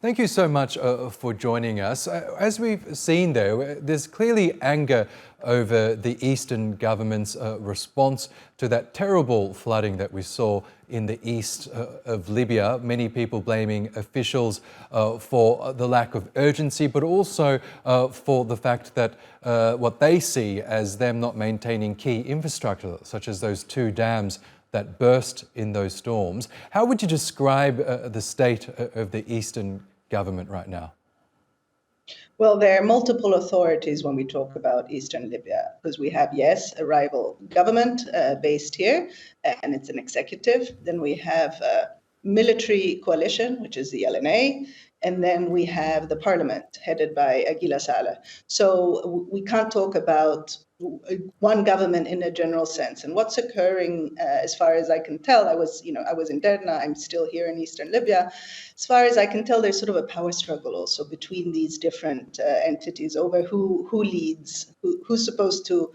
Thank you so much for joining us. As we've seen there, there's clearly anger over the Eastern government's response to that terrible flooding that we saw in the east of Libya. Many people blaming officials for the lack of urgency, but also for the fact that what they see as them not maintaining key infrastructure, such as those two dams that burst in those storms. How would you describe the state of the Eastern government right now? Well, there are multiple authorities when we talk about Eastern Libya, because we have, yes, a rival government based here, and it's an executive. Then we have a military coalition, which is the LNA, and then we have the parliament headed by Aguila Saleh. So we can't talk about one government in a general sense. And what's occurring, as far as I can tell, I was in Derna, I'm still here in Eastern Libya. As far as I can tell, there's sort of a power struggle also between these different entities over who leads, who's supposed to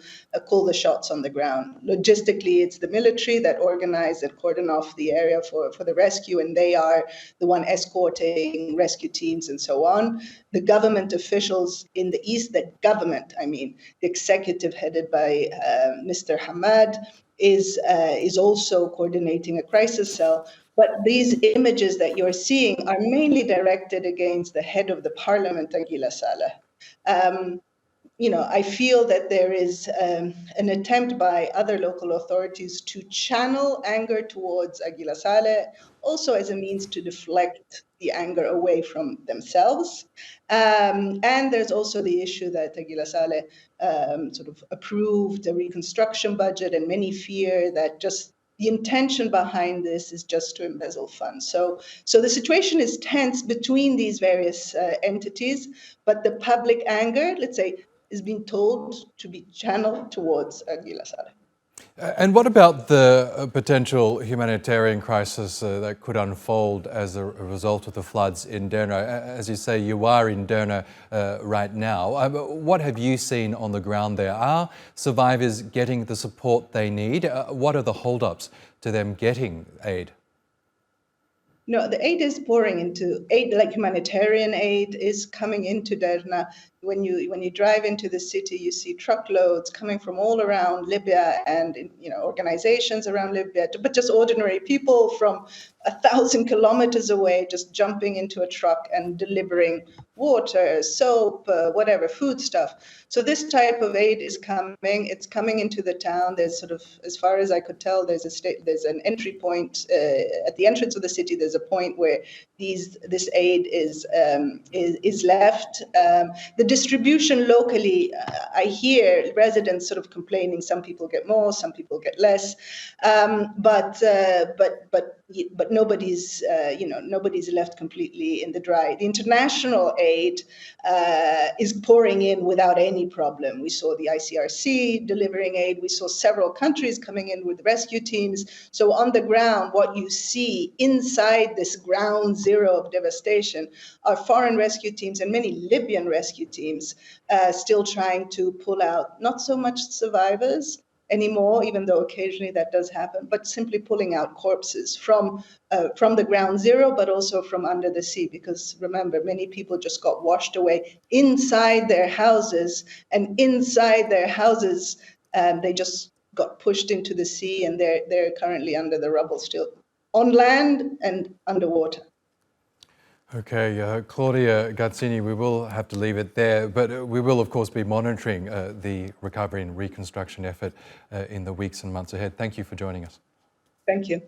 call the shots on the ground. Logistically, it's the military that organize and cordon off the area for the rescue, and they are the one escorting rescue teams and so on. The government officials in the east, the executive headed by Mr. Hamad, is also coordinating a crisis cell. But these images that you're seeing are mainly directed against the head of the parliament, Aguila Saleh. I feel that there is an attempt by other local authorities to channel anger towards Aguila Saleh, also as a means to deflect the anger away from themselves. And there's also the issue that Aguila Saleh sort of approved a reconstruction budget, and many fear that just the intention behind this is just to embezzle funds. So the situation is tense between these various entities, but the public anger, let's say, is being told to be channeled towards Aguila Saleh. And what about the potential humanitarian crisis that could unfold as a result of the floods in Derna? As you say, you are in Derna right now. What have you seen on the ground there? Are survivors getting the support they need? What are the holdups to them getting aid? No, the aid is pouring into aid, like humanitarian aid is coming into Derna. When you drive into the city, you see truckloads coming from all around Libya and organizations around Libya, but just ordinary people from 1,000 kilometers away, just jumping into a truck and delivering water, soap, whatever, food stuff. So this type of aid is coming. It's coming into the town. There's sort of, as far as I could tell, there's an entry point at the entrance of the city. There's a point where this aid is left. The distribution locally, I hear residents sort of complaining. Some people get more, some people get less, but nobody's left completely in the dry. The international aid is pouring in without any problem. We saw the ICRC delivering aid. We saw several countries coming in with rescue teams. So on the ground, what you see inside this ground zero of devastation are foreign rescue teams and many Libyan rescue teams still trying to pull out not so much survivors anymore, even though occasionally that does happen, but simply pulling out corpses from the ground zero, but also from under the sea. Because remember, many people just got washed away inside their houses, and inside their houses, they just got pushed into the sea, and they're currently under the rubble still, on land and underwater. Okay, Claudia Gazzini, we will have to leave it there, but we will, of course, be monitoring the recovery and reconstruction effort in the weeks and months ahead. Thank you for joining us. Thank you.